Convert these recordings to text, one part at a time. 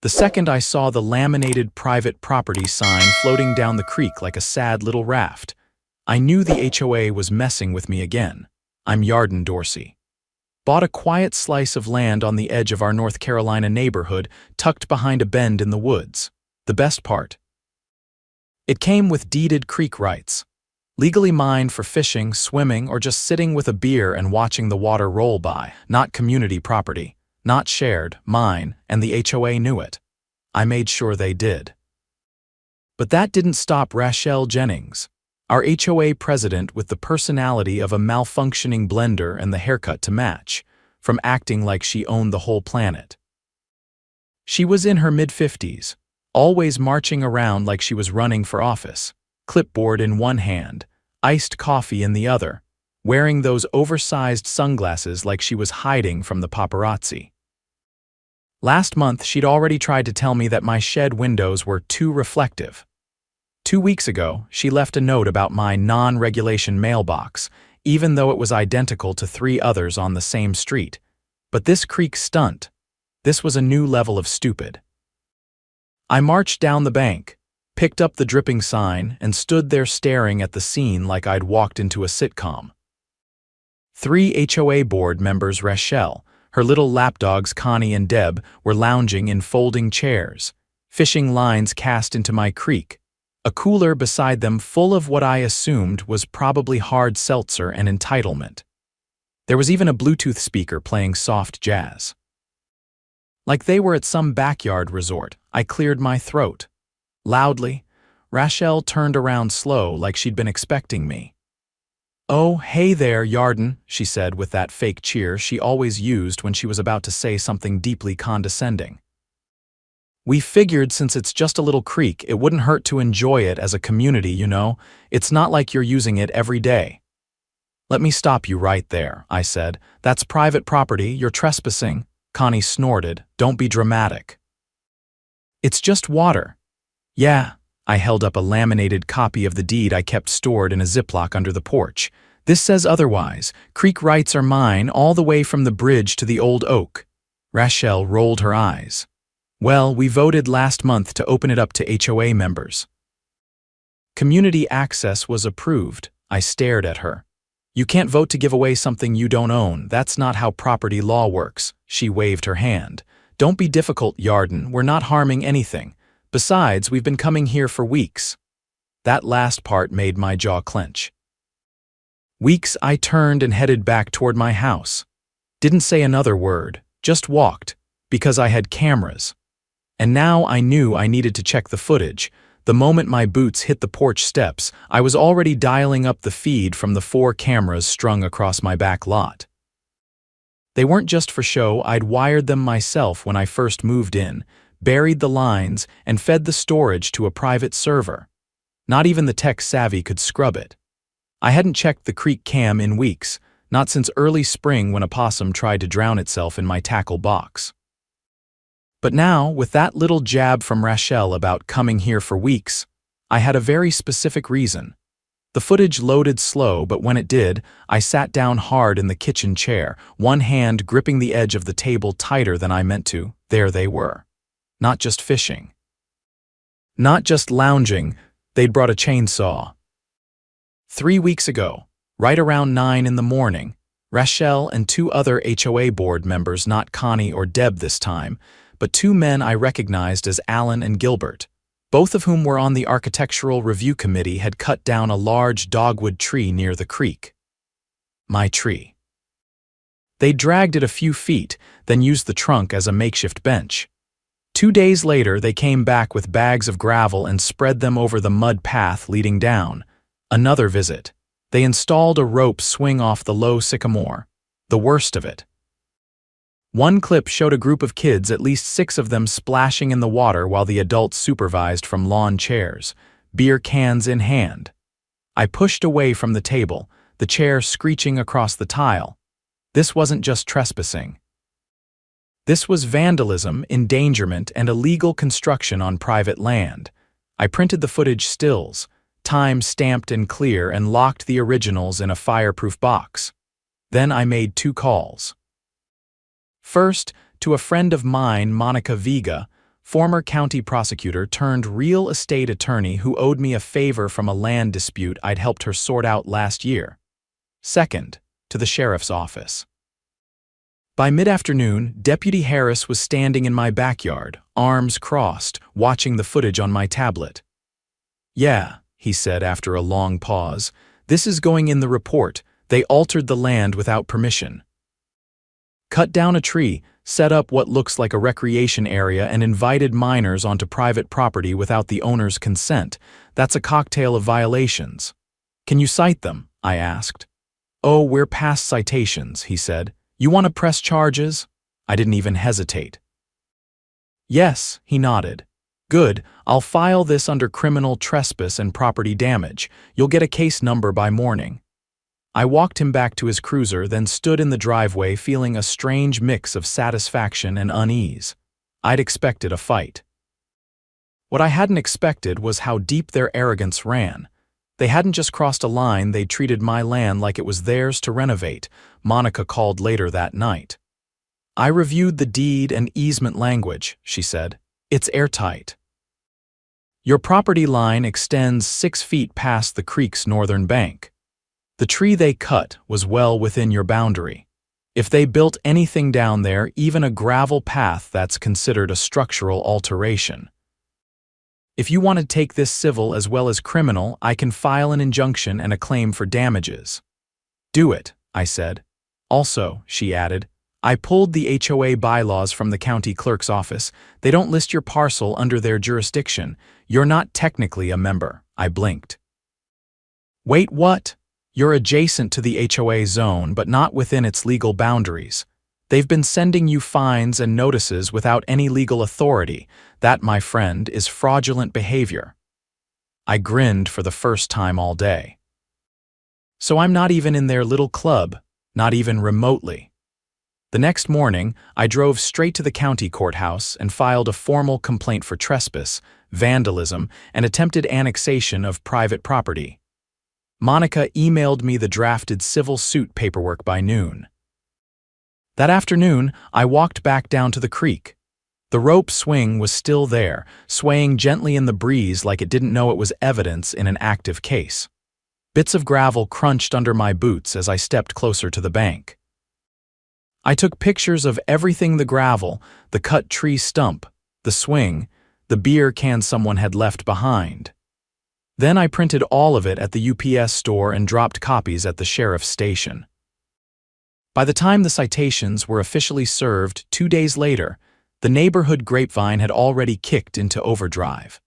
The second I saw the laminated private property sign floating down the creek like a sad little raft, I knew the HOA was messing with me again. I'm Yarden Dorsey. Bought a quiet slice of land on the edge of our North Carolina neighborhood, tucked behind a bend in the woods. The best part: it came with deeded creek rights, legally mine for fishing, swimming, or just sitting with a beer and watching the water roll by. Not community property, not shared, mine, and the HOA knew it. I made sure they did. But that didn't stop Rachelle Jennings, our HOA president with the personality of a malfunctioning blender and the haircut to match, from acting like she owned the whole planet. She was in her mid-50s, always marching around like she was running for office, clipboard in one hand, iced coffee in the other, wearing those oversized sunglasses like she was hiding from the paparazzi. Last month, she'd already tried to tell me that my shed windows were too reflective. 2 weeks ago, she left a note about my non-regulation mailbox, even though it was identical to 3 others on the same street. But this creek stunt, this was a new level of stupid. I marched down the bank, picked up the dripping sign, and stood there staring at the scene like I'd walked into a sitcom. 3 HOA board members, Rachelle, her little lapdogs Connie and Deb, were lounging in folding chairs, fishing lines cast into my creek, a cooler beside them full of what I assumed was probably hard seltzer and entitlement. There was even a Bluetooth speaker playing soft jazz. Like they were at some backyard resort, I cleared my throat. Loudly, Rachelle turned around slow like she'd been expecting me. "Oh, hey there, Yarden," she said with that fake cheer she always used when she was about to say something deeply condescending. "We figured since it's just a little creek, it wouldn't hurt to enjoy it as a community, you know. It's not like you're using it every day." "Let me stop you right there," I said. "That's private property, you're trespassing." Connie snorted. "Don't be dramatic." "It's just water." "Yeah." I held up a laminated copy of the deed I kept stored in a Ziploc under the porch. "This says otherwise. Creek rights are mine all the way from the bridge to the old oak." Rachelle rolled her eyes. "Well, we voted last month to open it up to HOA members." "Community access was approved." I stared at her. "You can't vote to give away something you don't own. That's not how property law works." She waved her hand. "Don't be difficult, Yarden. We're not harming anything. Besides, we've been coming here for weeks." That last part made my jaw clench. Weeks. I turned and headed back toward my house. Didn't say another word, just walked, because I had cameras. And now I knew I needed to check the footage. The moment my boots hit the porch steps, I was already dialing up the feed from the 4 cameras strung across my back lot. They weren't just for show. I'd wired them myself when I first moved in, buried the lines, and fed the storage to a private server. Not even the tech-savvy could scrub it. I hadn't checked the creek cam in weeks, not since early spring when a possum tried to drown itself in my tackle box. But now, with that little jab from Rachelle about coming here for weeks, I had a very specific reason. The footage loaded slow, but when it did, I sat down hard in the kitchen chair, one hand gripping the edge of the table tighter than I meant to. There they were. Not just fishing. Not just lounging, they'd brought a chainsaw. 3 weeks ago, right around 9 in the morning, Rachelle and 2 other HOA board members, not Connie or Deb this time, but 2 men I recognized as Alan and Gilbert, both of whom were on the architectural review committee, had cut down a large dogwood tree near the creek. My tree. They dragged it a few feet, then used the trunk as a makeshift bench. 2 days later, they came back with bags of gravel and spread them over the mud path leading down. Another visit. They installed a rope swing off the low sycamore. The worst of it. One clip showed a group of kids, at least 6 of them, splashing in the water while the adults supervised from lawn chairs, beer cans in hand. I pushed away from the table, the chair screeching across the tile. This wasn't just trespassing. This was vandalism, endangerment, and illegal construction on private land. I printed the footage stills, time-stamped and clear, and locked the originals in a fireproof box. Then I made 2 calls. First, to a friend of mine, Monica Vega, former county prosecutor turned real estate attorney who owed me a favor from a land dispute I'd helped her sort out last year. Second, to the sheriff's office. By mid-afternoon, Deputy Harris was standing in my backyard, arms crossed, watching the footage on my tablet. "Yeah," he said after a long pause, "this is going in the report. They altered the land without permission. Cut down a tree, set up what looks like a recreation area and invited minors onto private property without the owner's consent. That's a cocktail of violations." "Can you cite them?" I asked. "Oh, we're past citations," he said. "You want to press charges?" I didn't even hesitate. "Yes," he nodded. "Good, I'll file this under criminal trespass and property damage. You'll get a case number by morning." I walked him back to his cruiser, then stood in the driveway feeling a strange mix of satisfaction and unease. I'd expected a fight. What I hadn't expected was how deep their arrogance ran. They hadn't just crossed a line, they'd treated my land like it was theirs to renovate, Monica called later that night. "I reviewed the deed and easement language," she said. "It's airtight. Your property line extends 6 feet past the creek's northern bank. The tree they cut was well within your boundary. If they built anything down there, even a gravel path, that's considered a structural alteration. If you want to take this civil as well as criminal, I can file an injunction and a claim for damages." "Do it," I said. "Also," she added, "I pulled the HOA bylaws from the county clerk's office. They don't list your parcel under their jurisdiction. You're not technically a member." I blinked. "Wait, what? You're adjacent to the HOA zone, but not within its legal boundaries. They've been sending you fines and notices without any legal authority. That, my friend, is fraudulent behavior." I grinned for the first time all day. So I'm not even in their little club, not even remotely. The next morning, I drove straight to the county courthouse and filed a formal complaint for trespass, vandalism, and attempted annexation of private property. Monica emailed me the drafted civil suit paperwork by noon. That afternoon, I walked back down to the creek. The rope swing was still there, swaying gently in the breeze like it didn't know it was evidence in an active case. Bits of gravel crunched under my boots as I stepped closer to the bank. I took pictures of everything: the gravel, the cut tree stump, the swing, the beer can someone had left behind. Then I printed all of it at the UPS store and dropped copies at the sheriff's station. By the time the citations were officially served 2 days later, the neighborhood grapevine had already kicked into overdrive.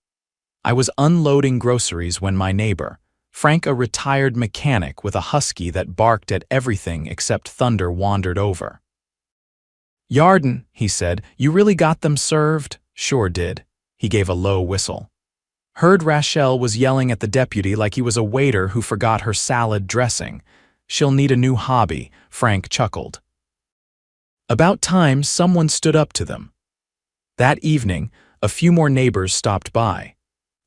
I was unloading groceries when my neighbor, Frank, a retired mechanic with a husky that barked at everything except thunder, wandered over. "Yarden," he said, "you really got them served?" "Sure did." He gave a low whistle. "Heard Rachel was yelling at the deputy like he was a waiter who forgot her salad dressing. She'll need a new hobby," Frank chuckled. About time someone stood up to them. That evening, a few more neighbors stopped by.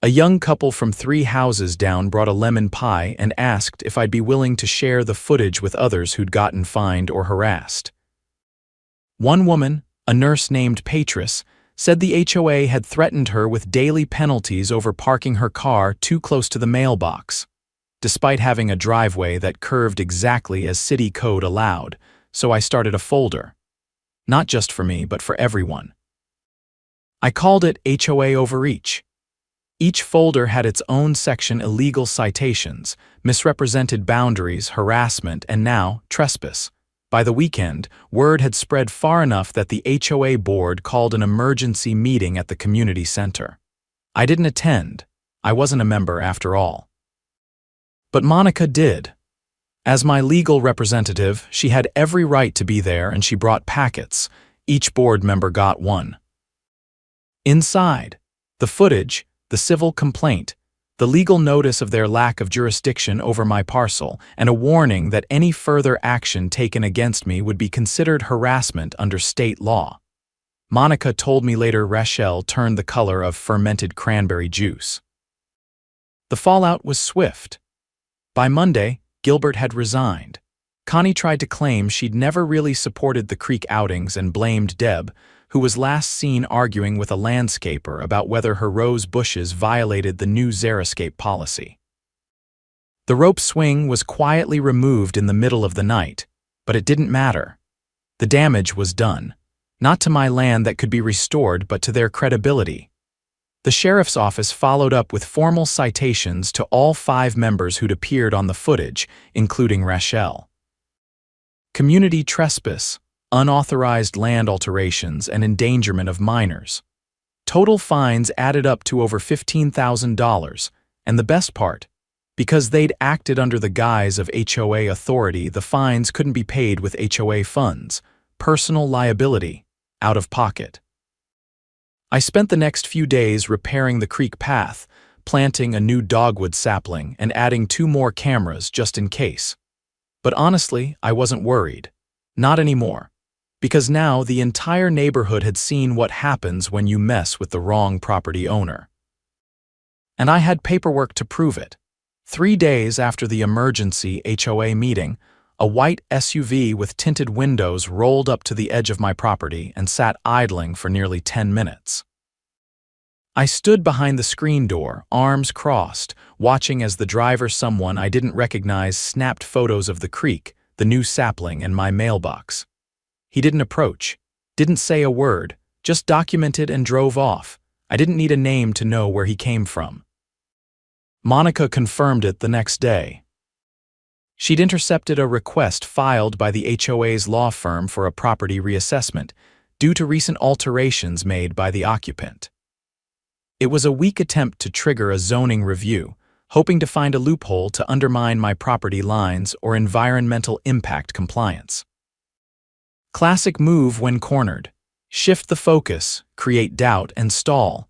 A young couple from 3 houses down brought a lemon pie and asked if I'd be willing to share the footage with others who'd gotten fined or harassed. One woman, a nurse named Patris, said the HOA had threatened her with daily penalties over parking her car too close to the mailbox, despite having a driveway that curved exactly as city code allowed, so I started a folder. Not just for me, but for everyone. I called it HOA Overreach. Each folder had its own section: illegal citations, misrepresented boundaries, harassment, and now trespass. By the weekend, word had spread far enough that the HOA board called an emergency meeting at the community center. I didn't attend. I wasn't a member after all. But Monica did. As my legal representative, she had every right to be there, and she brought packets. Each board member got one. Inside, the footage, the civil complaint, the legal notice of their lack of jurisdiction over my parcel, and a warning that any further action taken against me would be considered harassment under state law. Monica told me later Rachel turned the color of fermented cranberry juice. The fallout was swift. By Monday, Gilbert had resigned. Connie tried to claim she'd never really supported the creek outings and blamed Deb, who was last seen arguing with a landscaper about whether her rose bushes violated the new xeriscape policy. The rope swing was quietly removed in the middle of the night, but it didn't matter. The damage was done, not to my land that could be restored, but to their credibility. The sheriff's office followed up with formal citations to all 5 members who'd appeared on the footage, including Rachel. Community trespass, unauthorized land alterations, and endangerment of minors. Total fines added up to over $15,000, and the best part, because they'd acted under the guise of HOA authority, the fines couldn't be paid with HOA funds, personal liability, out of pocket. I spent the next few days repairing the creek path, planting a new dogwood sapling, and adding 2 more cameras just in case. But honestly, I wasn't worried. Not anymore. Because now the entire neighborhood had seen what happens when you mess with the wrong property owner. And I had paperwork to prove it. 3 days after the emergency HOA meeting, a white SUV with tinted windows rolled up to the edge of my property and sat idling for nearly 10 minutes. I stood behind the screen door, arms crossed, watching as the driver, someone I didn't recognize, snapped photos of the creek, the new sapling, and my mailbox. He didn't approach, didn't say a word, just documented and drove off. I didn't need a name to know where he came from. Monica confirmed it the next day. She'd intercepted a request filed by the HOA's law firm for a property reassessment due to recent alterations made by the occupant. It was a weak attempt to trigger a zoning review, hoping to find a loophole to undermine my property lines or environmental impact compliance. Classic move when cornered. Shift the focus, create doubt, and stall.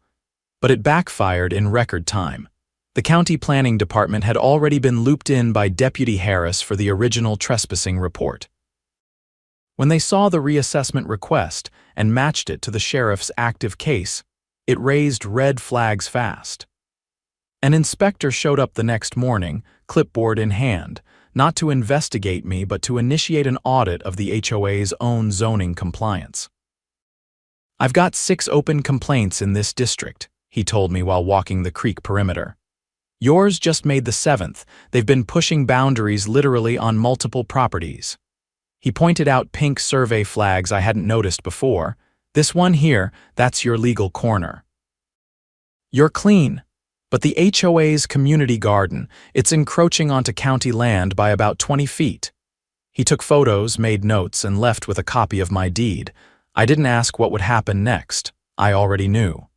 But it backfired in record time. The county planning department had already been looped in by Deputy Harris for the original trespassing report. When they saw the reassessment request and matched it to the sheriff's active case, it raised red flags fast. An inspector showed up the next morning, clipboard in hand, not to investigate me but to initiate an audit of the HOA's own zoning compliance. "I've got 6 open complaints in this district," he told me while walking the creek perimeter. "Yours just made the 7th. They've been pushing boundaries literally on multiple properties." He pointed out pink survey flags I hadn't noticed before. "This one here, that's your legal corner. You're clean. But the HOA's community garden, it's encroaching onto county land by about 20 feet. He took photos, made notes, and left with a copy of my deed. I didn't ask what would happen next. I already knew.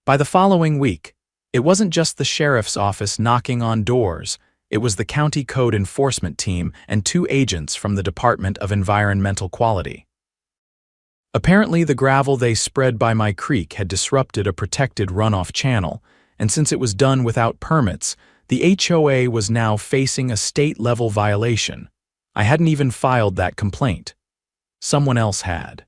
By the following week, it wasn't just the sheriff's office knocking on doors. It was the county code enforcement team and 2 agents from the Department of Environmental Quality. Apparently, the gravel they spread by my creek had disrupted a protected runoff channel, and since it was done without permits, the HOA was now facing a state-level violation. I hadn't even filed that complaint. Someone else had.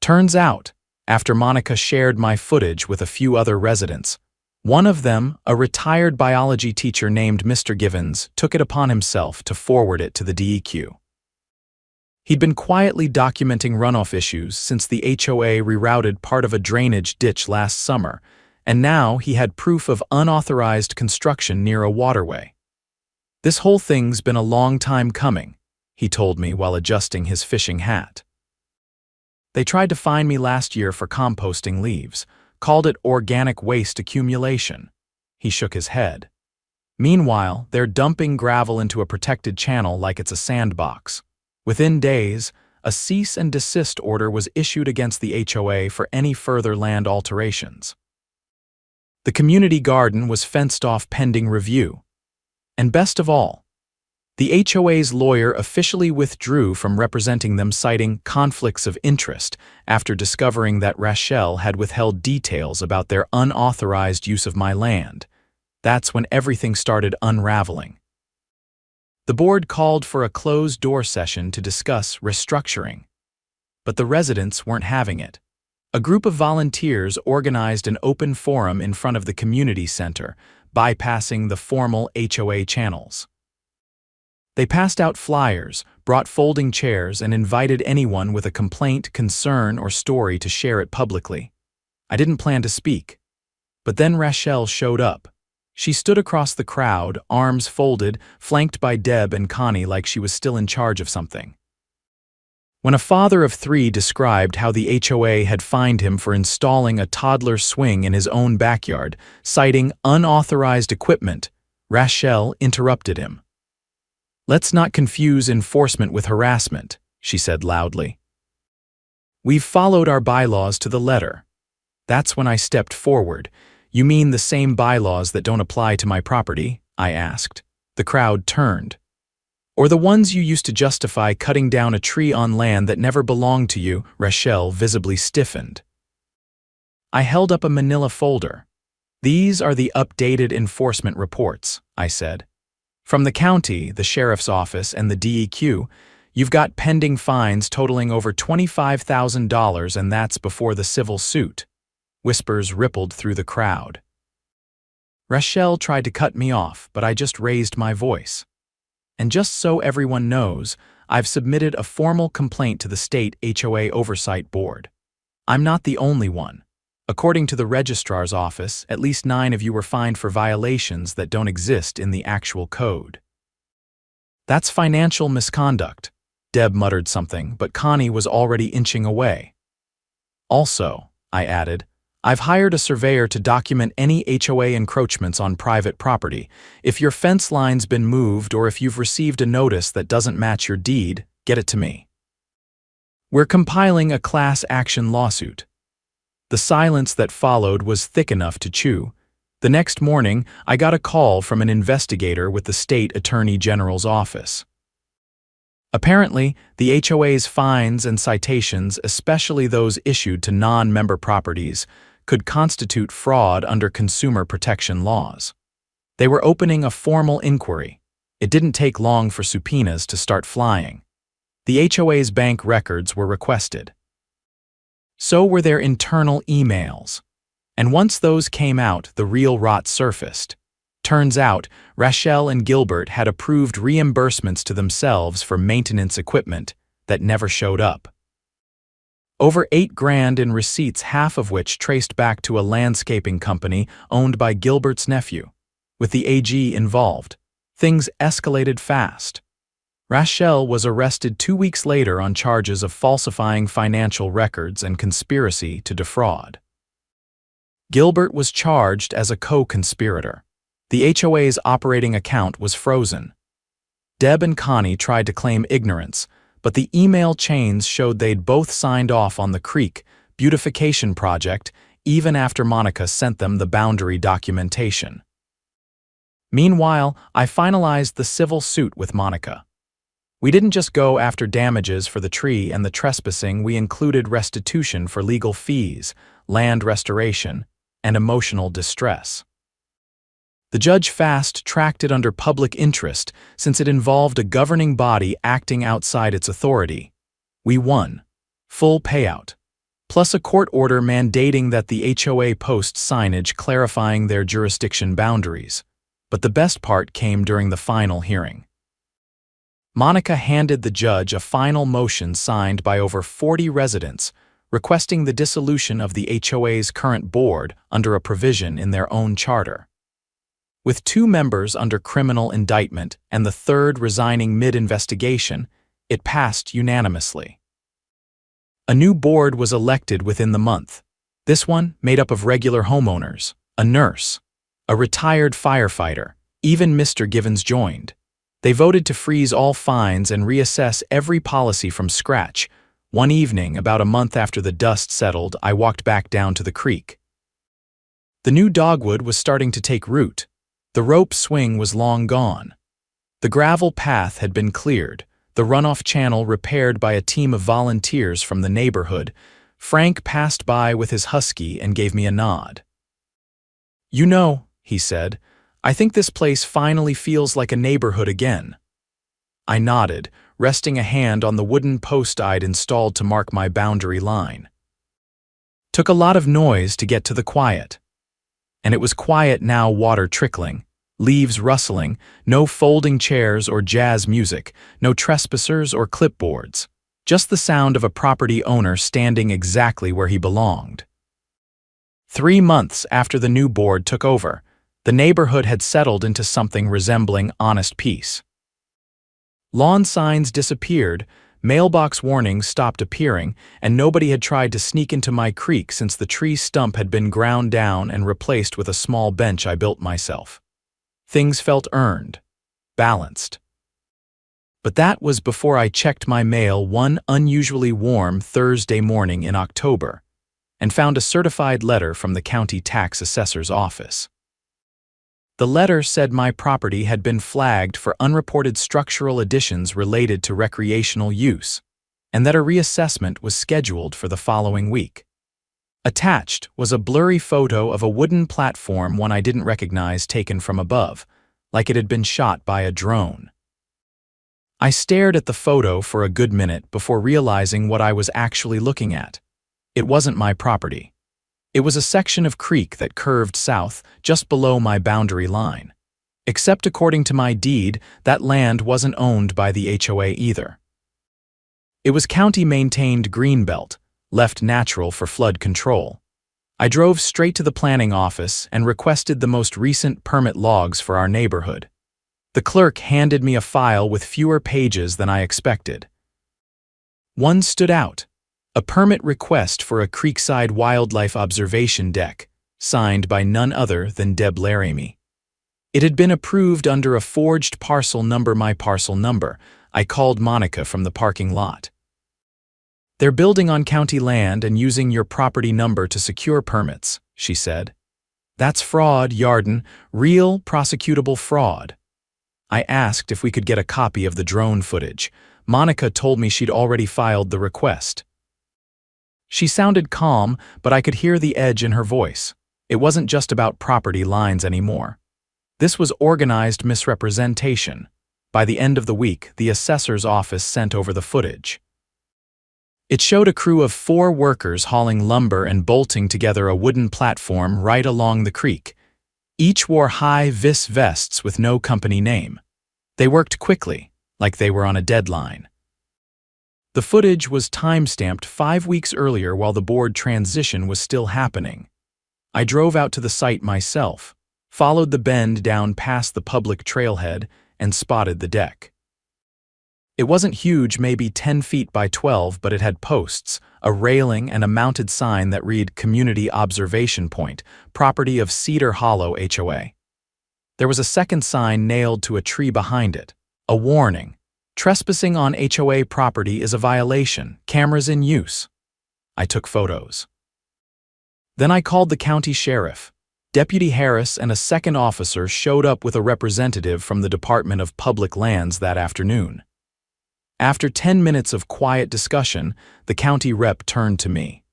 Turns out, after Monica shared my footage with a few other residents, one of them, a retired biology teacher named Mr. Givens, took it upon himself to forward it to the DEQ. He'd been quietly documenting runoff issues since the HOA rerouted part of a drainage ditch last summer, and now he had proof of unauthorized construction near a waterway. "This whole thing's been a long time coming," he told me while adjusting his fishing hat. "They tried to fine me last year for composting leaves, called it organic waste accumulation." He shook his head. "Meanwhile, they're dumping gravel into a protected channel like it's a sandbox. Within days, a cease and desist order was issued against the HOA for any further land alterations. The community garden was fenced off pending review. And best of all, the HOA's lawyer officially withdrew from representing them, citing conflicts of interest after discovering that Rachel had withheld details about their unauthorized use of my land. That's when everything started unraveling. The board called for a closed-door session to discuss restructuring. But the residents weren't having it. A group of volunteers organized an open forum in front of the community center, bypassing the formal HOA channels. They passed out flyers, brought folding chairs, and invited anyone with a complaint, concern, or story to share it publicly. I didn't plan to speak. But then Rachel showed up. She stood across the crowd, arms folded, flanked by Deb and Connie like she was still in charge of something. When a father of 3 described how the HOA had fined him for installing a toddler swing in his own backyard, citing unauthorized equipment, Rachel interrupted him. "Let's not confuse enforcement with harassment," she said loudly. "We've followed our bylaws to the letter." That's when I stepped forward. "You mean the same bylaws that don't apply to my property?" I asked. The crowd turned. "Or the ones you used to justify cutting down a tree on land that never belonged to you?" Rachel visibly stiffened. I held up a manila folder. "These are the updated enforcement reports," I said. "From the county, the sheriff's office, and the DEQ, you've got pending fines totaling over $25,000, and that's before the civil suit." Whispers rippled through the crowd. Rachel tried to cut me off, but I just raised my voice. "And just so everyone knows, I've submitted a formal complaint to the state HOA Oversight Board. I'm not the only one. According to the registrar's office, at least 9 of you were fined for violations that don't exist in the actual code." "That's financial misconduct." Deb muttered something, but Connie was already inching away. "Also," I added, "I've hired a surveyor to document any HOA encroachments on private property. If your fence line's been moved or if you've received a notice that doesn't match your deed, get it to me. We're compiling a class action lawsuit." The silence that followed was thick enough to chew. The next morning, I got a call from an investigator with the state attorney general's office. Apparently, the HOA's fines and citations, especially those issued to non-member properties, could constitute fraud under consumer protection laws. They were opening a formal inquiry. It didn't take long for subpoenas to start flying. The HOA's bank records were requested. So were their internal emails. And once those came out, the real rot surfaced. Turns out, Rachel and Gilbert had approved reimbursements to themselves for maintenance equipment that never showed up. Over $8,000 in receipts, half of which traced back to a landscaping company owned by Gilbert's nephew. With the AG involved, things escalated fast. Rachel was arrested 2 weeks later on charges of falsifying financial records and conspiracy to defraud. Gilbert was charged as a co-conspirator. The HOA's operating account was frozen. Deb and Connie tried to claim ignorance, but the email chains showed they'd both signed off on the creek beautification project even after Monica sent them the boundary documentation. Meanwhile, I finalized the civil suit with Monica. We didn't just go after damages for the tree and the trespassing, we included restitution for legal fees, land restoration, and emotional distress. The judge fast-tracked it under public interest since it involved a governing body acting outside its authority. We won. Full payout. Plus a court order mandating that the HOA post signage clarifying their jurisdiction boundaries. But the best part came during the final hearing. Monica handed the judge a final motion signed by over 40 residents requesting the dissolution of the HOA's current board under a provision in their own charter. With 2 members under criminal indictment and the 3rd resigning mid-investigation, it passed unanimously. A new board was elected within the month. This one made up of regular homeowners, a nurse, a retired firefighter, even Mr. Givens joined. They voted to freeze all fines and reassess every policy from scratch. One evening, about a month after the dust settled, I walked back down to the creek. The new dogwood was starting to take root. The rope swing was long gone. The gravel path had been cleared, the runoff channel repaired by a team of volunteers from the neighborhood. Frank passed by with his husky and gave me a nod. "You know," he said, "I think this place finally feels like a neighborhood again." I nodded, resting a hand on the wooden post I'd installed to mark my boundary line. Took a lot of noise to get to the quiet. And it was quiet now, water trickling, Leaves rustling, no folding chairs or jazz music, no trespassers or clipboards. Just the sound of a property owner standing exactly where he belonged. 3 months after the new board took over, the neighborhood had settled into something resembling honest peace. Lawn signs disappeared, mailbox warnings stopped appearing, and nobody had tried to sneak into my creek since the tree stump had been ground down and replaced with a small bench I built myself. Things felt earned, balanced. But that was before I checked my mail one unusually warm Thursday morning in October and found a certified letter from the county tax assessor's office. The letter said my property had been flagged for unreported structural additions related to recreational use, and that a reassessment was scheduled for the following week. Attached was a blurry photo of a wooden platform one I didn't recognize taken from above, like it had been shot by a drone. I stared at the photo for a good minute before realizing what I was actually looking at. It wasn't my property. It was a section of creek that curved south just below my boundary line. Except according to my deed, that land wasn't owned by the HOA either. It was county-maintained greenbelt, left natural for flood control. I drove straight to the planning office and requested the most recent permit logs for our neighborhood. The clerk handed me a file with fewer pages than I expected. One stood out, a permit request for a creekside wildlife observation deck, signed by none other than Deb Laramie. It had been approved under a forged parcel number, my parcel number. I called Monica from the parking lot. "They're building on county land and using your property number to secure permits," she said. "That's fraud, Yarden, real prosecutable fraud." I asked if we could get a copy of the drone footage. Monica told me she'd already filed the request. She sounded calm, but I could hear the edge in her voice. It wasn't just about property lines anymore. This was organized misrepresentation. By the end of the week, the assessor's office sent over the footage. It showed a crew of 4 workers hauling lumber and bolting together a wooden platform right along the creek. Each wore high-vis vests with no company name. They worked quickly, like they were on a deadline. The footage was time-stamped 5 weeks earlier while the board transition was still happening. I drove out to the site myself, followed the bend down past the public trailhead, and spotted the deck. It wasn't huge, maybe 10 feet by 12, but it had posts, a railing, and a mounted sign that read Community Observation Point, property of Cedar Hollow HOA. There was a second sign nailed to a tree behind it, a warning. Trespassing on HOA property is a violation. Cameras in use. I took photos. Then I called the county sheriff. Deputy Harris and a second officer showed up with a representative from the Department of Public Lands that afternoon. After 10 minutes of quiet discussion, the county rep turned to me.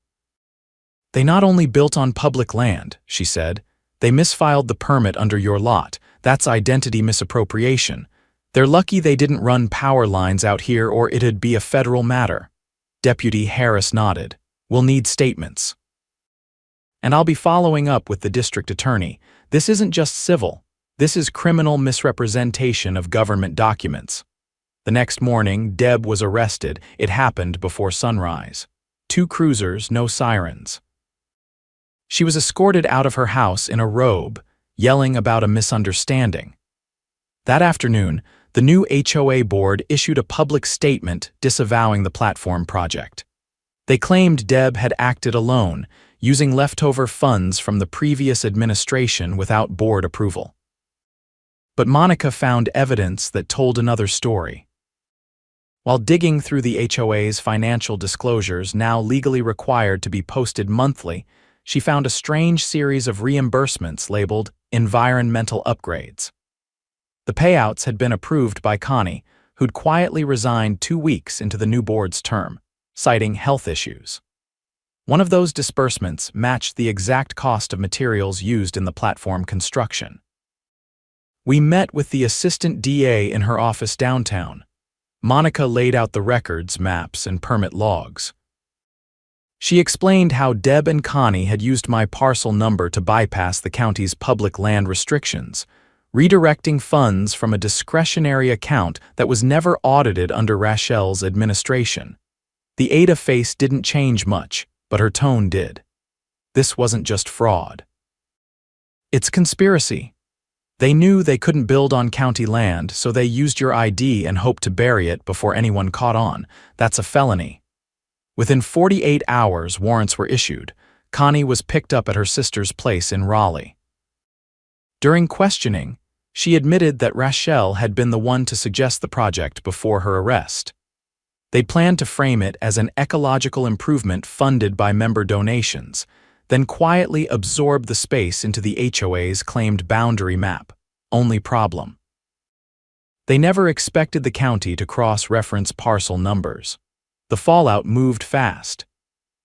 "They not only built on public land," she said, "they misfiled the permit under your lot. That's identity misappropriation. They're lucky they didn't run power lines out here or it'd be a federal matter." Deputy Harris nodded. "We'll need statements. And I'll be following up with the district attorney. This isn't just civil. This is criminal misrepresentation of government documents." The next morning, Deb was arrested. It happened before sunrise. 2 cruisers, no sirens. She was escorted out of her house in a robe, yelling about a misunderstanding. That afternoon, the new HOA board issued a public statement disavowing the platform project. They claimed Deb had acted alone, using leftover funds from the previous administration without board approval. But Monica found evidence that told another story. While digging through the HOA's financial disclosures, now legally required to be posted monthly, she found a strange series of reimbursements labeled environmental upgrades. The payouts had been approved by Connie, who'd quietly resigned 2 weeks into the new board's term, citing health issues. One of those disbursements matched the exact cost of materials used in the platform construction. We met with the assistant DA in her office downtown. Monica laid out the records, maps, and permit logs. She explained how Deb and Connie had used my parcel number to bypass the county's public land restrictions, redirecting funds from a discretionary account that was never audited under Rachel's administration. The Ada face didn't change much, but her tone did. This wasn't just fraud. It's conspiracy. They knew they couldn't build on county land, so they used your ID and hoped to bury it before anyone caught on. That's a felony. Within 48 hours, warrants were issued. Connie was picked up at her sister's place in Raleigh. During questioning, she admitted that Rachel had been the one to suggest the project before her arrest. They planned to frame it as an ecological improvement funded by member donations, then quietly absorb the space into the HOA's claimed boundary map. Only problem: they never expected the county to cross-reference parcel numbers. The fallout moved fast.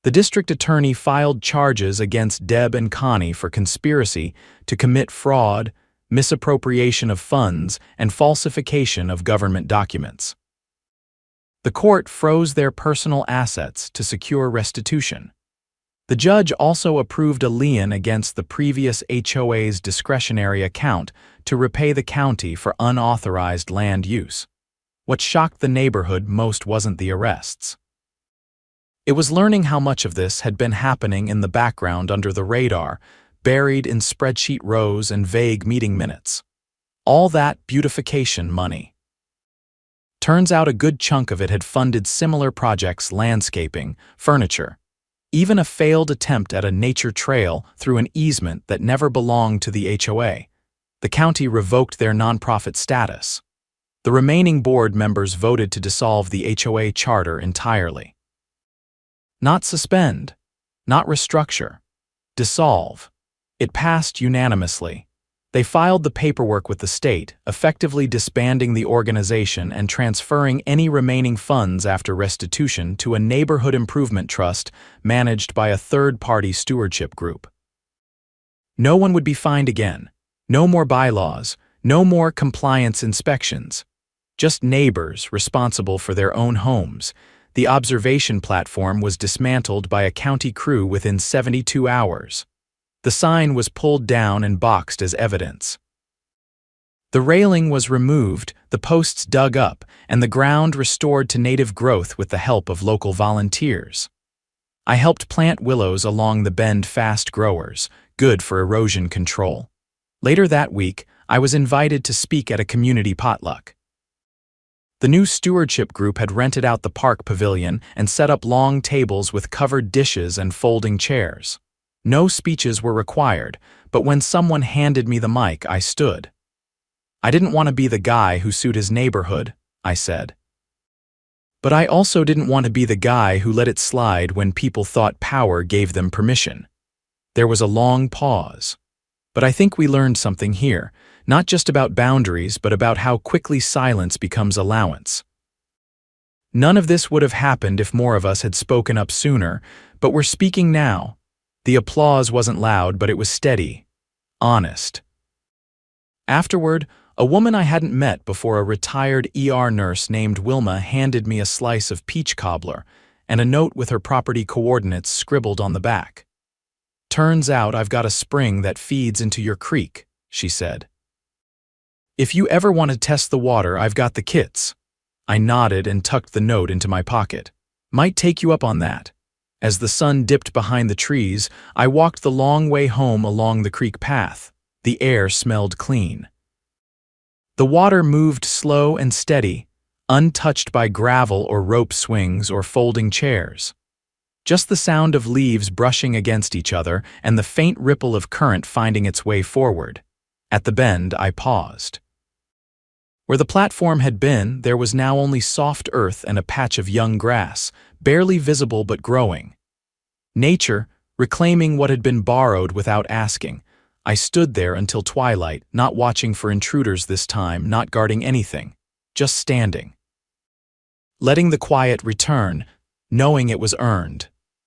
The district attorney filed charges against Deb and Connie for conspiracy to commit fraud, misappropriation of funds, and falsification of government documents. The court froze their personal assets to secure restitution. The judge also approved a lien against the previous HOA's discretionary account to repay the county for unauthorized land use. What shocked the neighborhood most wasn't the arrests. It was learning how much of this had been happening in the background under the radar, buried in spreadsheet rows and vague meeting minutes. All that beautification money. Turns out a good chunk of it had funded similar projects: landscaping, furniture, even a failed attempt at a nature trail through an easement that never belonged to the HOA. The county revoked their nonprofit status. The remaining board members voted to dissolve the HOA charter entirely. Not suspend, not restructure, dissolve. It passed unanimously. They filed the paperwork with the state, effectively disbanding the organization and transferring any remaining funds after restitution to a neighborhood improvement trust managed by a third-party stewardship group. No one would be fined again. No more bylaws, no more compliance inspections. Just neighbors responsible for their own homes. The observation platform was dismantled by a county crew within 72 hours. The sign was pulled down and boxed as evidence. The railing was removed, the posts dug up, and the ground restored to native growth with the help of local volunteers. I helped plant willows along the bend fast growers, good for erosion control. Later that week, I was invited to speak at a community potluck. The new stewardship group had rented out the park pavilion and set up long tables with covered dishes and folding chairs. No speeches were required, but when someone handed me the mic, I stood. I didn't want to be the guy who sued his neighborhood, I said. But I also didn't want to be the guy who let it slide when people thought power gave them permission. There was a long pause. But I think we learned something here, not just about boundaries, but about how quickly silence becomes allowance. None of this would have happened if more of us had spoken up sooner, but we're speaking now. The applause wasn't loud, but it was steady, honest. Afterward, a woman I hadn't met before, a retired ER nurse named Wilma, handed me a slice of peach cobbler and a note with her property coordinates scribbled on the back. "Turns out I've got a spring that feeds into your creek," she said. "If you ever want to test the water, I've got the kits." I nodded and tucked the note into my pocket. "Might take you up on that." As the sun dipped behind the trees, I walked the long way home along the creek path. The air smelled clean. The water moved slow and steady, untouched by gravel or rope swings or folding chairs. Just the sound of leaves brushing against each other and the faint ripple of current finding its way forward. At the bend, I paused. Where the platform had been, there was now only soft earth and a patch of young grass, barely visible but growing. Nature, reclaiming what had been borrowed without asking. I stood there until twilight, not watching for intruders this time, not guarding anything, just standing. Letting the quiet return, knowing it was earned.